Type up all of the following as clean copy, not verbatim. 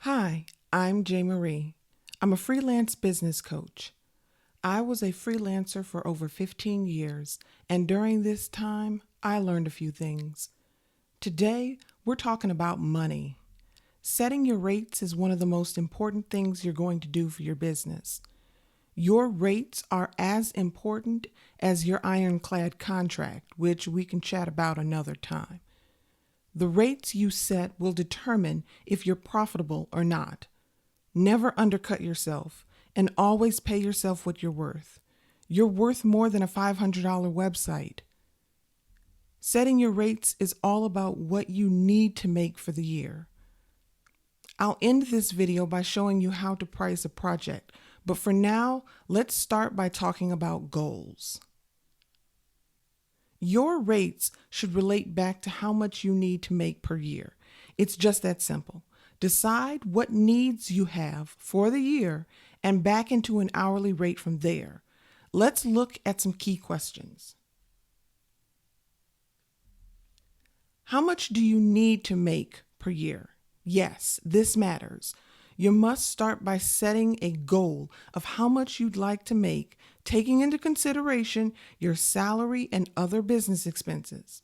Hi, I'm J. Marie. I'm a freelance business coach. I was a freelancer for over 15 years, and during this time, I learned a few things. Today, we're talking about money. Setting your rates is one of the most important things you're going to do for your business. Your rates are as important as your iron-clad contract, which we can chat about another time. The rates you set will determine if you're profitable or not. Never undercut yourself and always pay yourself what you're worth. You're worth more than a $500 website. Setting your rates is all about what you need to make for the year. I'll end this video by showing you how to price a project, but for now, let's start by talking about goals. Your rates should relate back to how much you need to make per year. It's just that simple. Decide what needs you have for the year and back into an hourly rate from there. Let's look at some key questions. How much do you need to make per year? Yes, this matters. You must start by setting a goal of how much you'd like to make, taking into consideration your salary and other business expenses.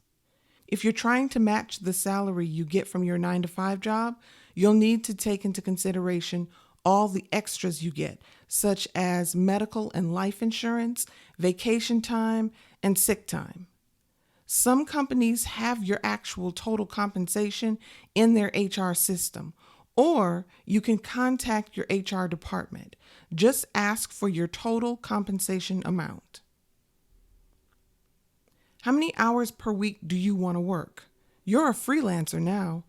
If you're trying to match the salary you get from your 9-to-5 job, you'll need to take into consideration all the extras you get, such as medical and life insurance, vacation time, and sick time. Some companies have your actual total compensation in their HR system, or you can contact your HR department. Just ask for your total compensation amount. How many hours per week do you want to work? You're a freelancer now.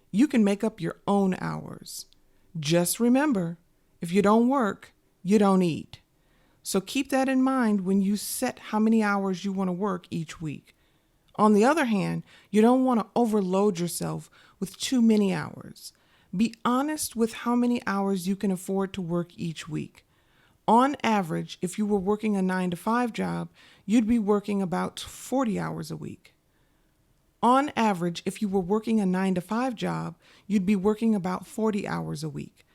You can make up your own hours. Just remember, if you don't work, you don't eat. So keep that in mind when you set how many hours you want to work each week. On the other hand, you don't want to overload yourself with too many hours. Be honest with how many hours you can afford to work each week. On average, if you were working a 9-to-5 job, you'd be working about 40 hours a week. On average, if you were working a 9-to-5 job, you'd be working about 40 hours a week.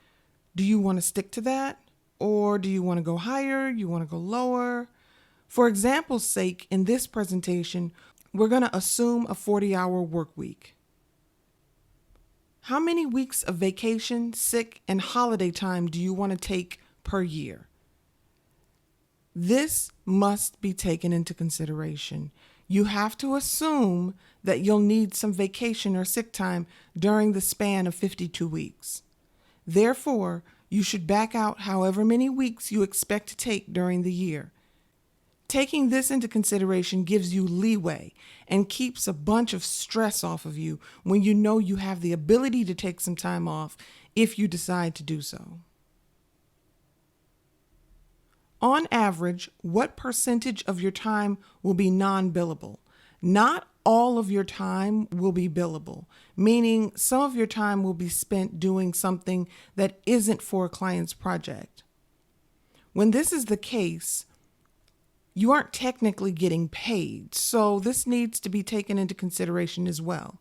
Do you want to stick to that? Or do you want to go higher? You want to go lower? For example's sake, in this presentation, we're going to assume a 40-hour work week. How many weeks of vacation, sick, and holiday time do you want to take per year? This must be taken into consideration. You have to assume that you'll need some vacation or sick time during the span of 52 weeks. Therefore, you should back out however many weeks you expect to take during the year. Taking this into consideration gives you leeway and keeps a bunch of stress off of you when you know you have the ability to take some time off if you decide to do so. On average, what percentage of your time will be non-billable? Not all of your time will be billable, meaning some of your time will be spent doing something that isn't for a client's project. When this is the case, you aren't technically getting paid, so this needs to be taken into consideration as well.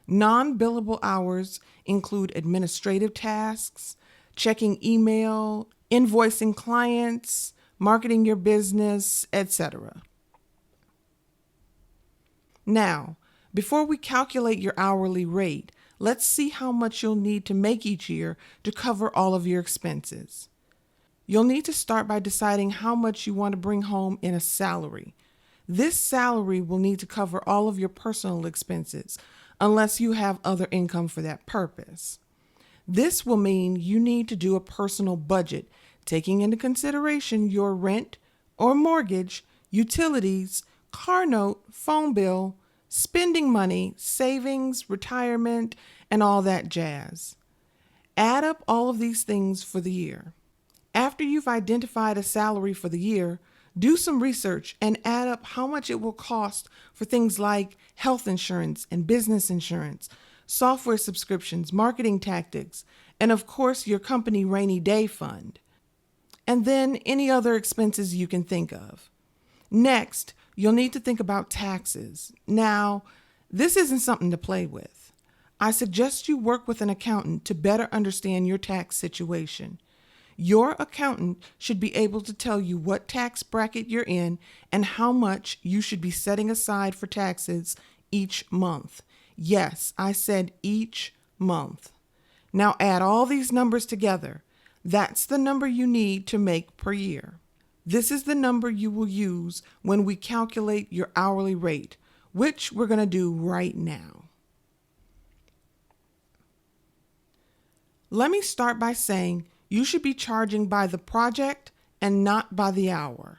Non-billable hours include administrative tasks, checking email, invoicing clients, marketing your business, etc. Now, before we calculate your hourly rate, let's see how much you'll need to make each year to cover all of your expenses. You'll need to start by deciding how much you want to bring home in a salary. This salary will need to cover all of your personal expenses, unless you have other income for that purpose. This will mean you need to do a personal budget, taking into consideration your rent or mortgage, utilities, car note, phone bill, spending money, savings, retirement, and all that jazz. Add up all of these things for the year. After you've identified a salary for the year, do some research and add up how much it will cost for things like health insurance and business insurance, software subscriptions, marketing tactics, and of course your company rainy day fund. And then any other expenses you can think of. Next, you'll need to think about taxes. Now, this isn't something to play with. I suggest you work with an accountant to better understand your tax situation. Your accountant should be able to tell you what tax bracket you're in and how much you should be setting aside for taxes each month. Yes, I said each month. Now add all these numbers together. That's the number you need to make per year. This is the number you will use when we calculate your hourly rate, which we're going to do right now. Let me start by saying you should be charging by the project and not by the hour.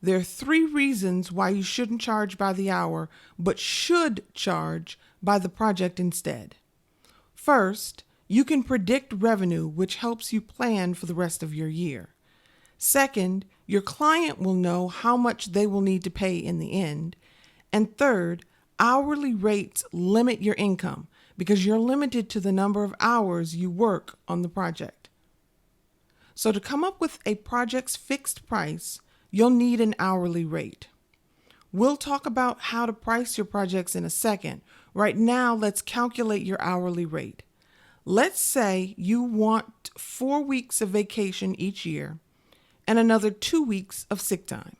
There are 3 reasons why you shouldn't charge by the hour, but should charge by the project instead. First, you can predict revenue, which helps you plan for the rest of your year. Second, your client will know how much they will need to pay in the end. And third, hourly rates limit your income because you're limited to the number of hours you work on the project. So to come up with a project's fixed price, you'll need an hourly rate. We'll talk about how to price your projects in a second. Right now, let's calculate your hourly rate. Let's say you want 4 weeks of vacation each year and another 2 weeks of sick time.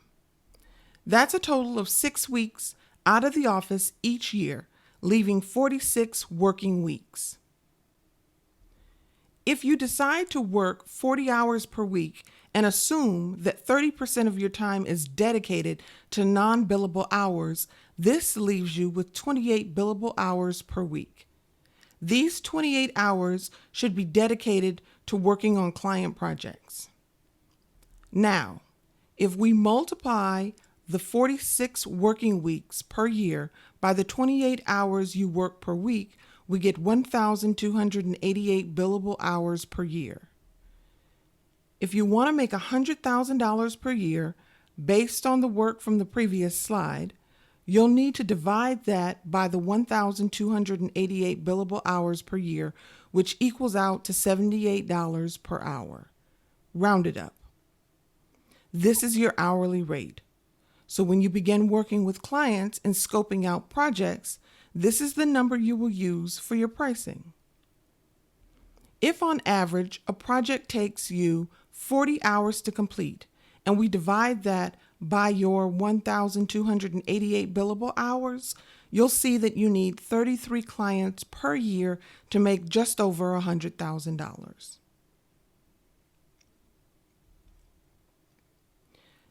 That's a total of 6 weeks out of the office each year, leaving 46 working weeks. If you decide to work 40 hours per week and assume that 30% of your time is dedicated to non-billable hours, this leaves you with 28 billable hours per week. These 28 hours should be dedicated to working on client projects. Now, if we multiply the 46 working weeks per year by the 28 hours you work per week, we get 1,288 billable hours per year. If you want to make $100,000 per year based on the work from the previous slide, you'll need to divide that by the 1,288 billable hours per year, which equals out to $78 per hour. Round it up. This is your hourly rate. So when you begin working with clients and scoping out projects, this is the number you will use for your pricing. If on average a project takes you 40 hours to complete, and we divide that by your 1,288 billable hours, you'll see that you need 33 clients per year to make just over $100,000.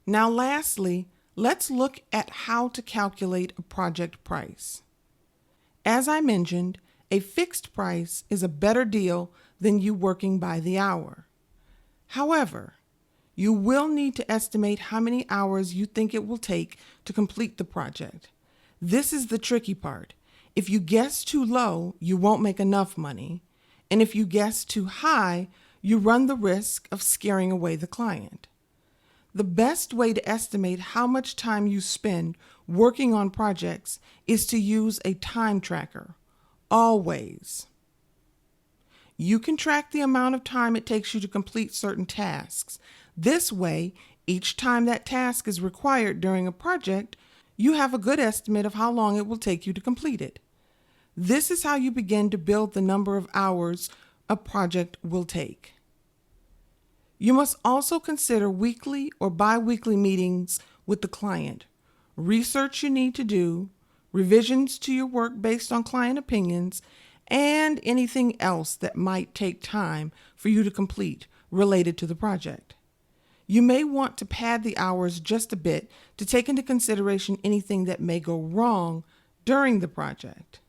Now lastly, let's look at how to calculate a project price. As I mentioned, a fixed price is a better deal than you working by the hour. However, you will need to estimate how many hours you think it will take to complete the project. This is the tricky part. If you guess too low, you won't make enough money. And if you guess too high, you run the risk of scaring away the client. The best way to estimate how much time you spend working on projects is to use a time tracker, always. You can track the amount of time it takes you to complete certain tasks. This way, each time that task is required during a project, you have a good estimate of how long it will take you to complete it. This is how you begin to build the number of hours a project will take. You must also consider weekly or bi-weekly meetings with the client, research you need to do, revisions to your work based on client opinions, and anything else that might take time for you to complete related to the project. You may want to pad the hours just a bit to take into consideration anything that may go wrong during the project.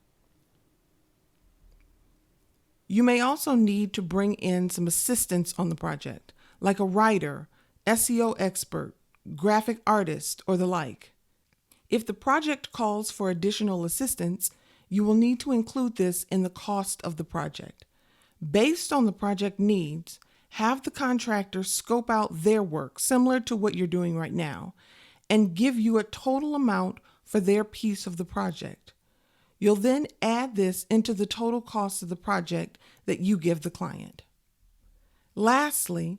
You may also need to bring in some assistance on the project, like a writer, SEO expert, graphic artist, or the like. If the project calls for additional assistance, you will need to include this in the cost of the project. Based on the project needs, have the contractor scope out their work similar to what you're doing right now and give you a total amount for their piece of the project. You'll then add this into the total cost of the project that you give the client. Lastly,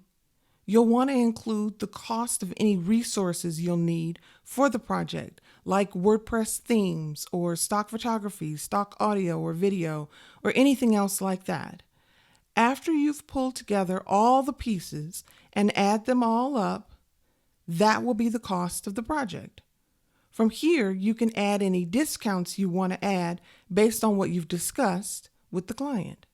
you'll want to include the cost of any resources you'll need for the project, like WordPress themes or stock photography, stock audio or video, or anything else like that. After you've pulled together all the pieces and add them all up, that will be the cost of the project. From here, you can add any discounts you want to add based on what you've discussed with the client.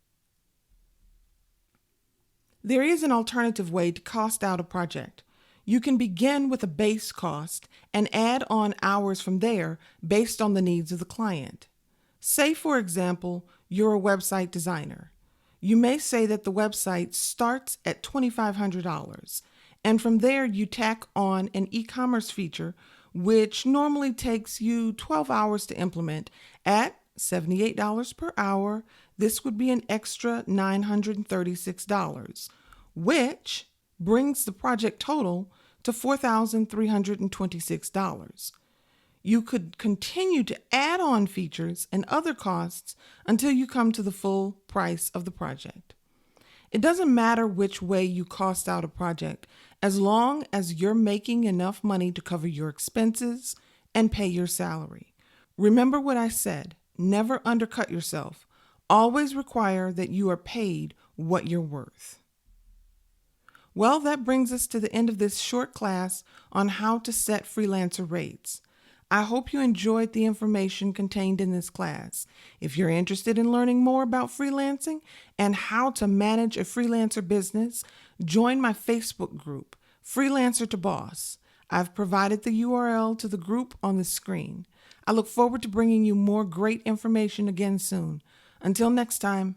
There is an alternative way to cost out a project. You can begin with a base cost and add on hours from there based on the needs of the client. Say, for example, you're a website designer. You may say that the website starts at $2,500, and from there you tack on an e-commerce feature which normally takes you 12 hours to implement at $78 per hour. This would be an extra $936, which brings the project total to $4,326. You could continue to add on features and other costs until you come to the full price of the project. It doesn't matter which way you cost out a project, as long as you're making enough money to cover your expenses and pay your salary. Remember what I said, never undercut yourself. Always require that you are paid what you're worth. Well, that brings us to the end of this short class on how to set freelancer rates. I hope you enjoyed the information contained in this class. If you're interested in learning more about freelancing and how to manage a freelancer business, join my Facebook group, Freelancer to Boss. I've provided the URL to the group on the screen. I look forward to bringing you more great information again soon. Until next time,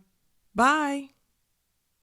bye.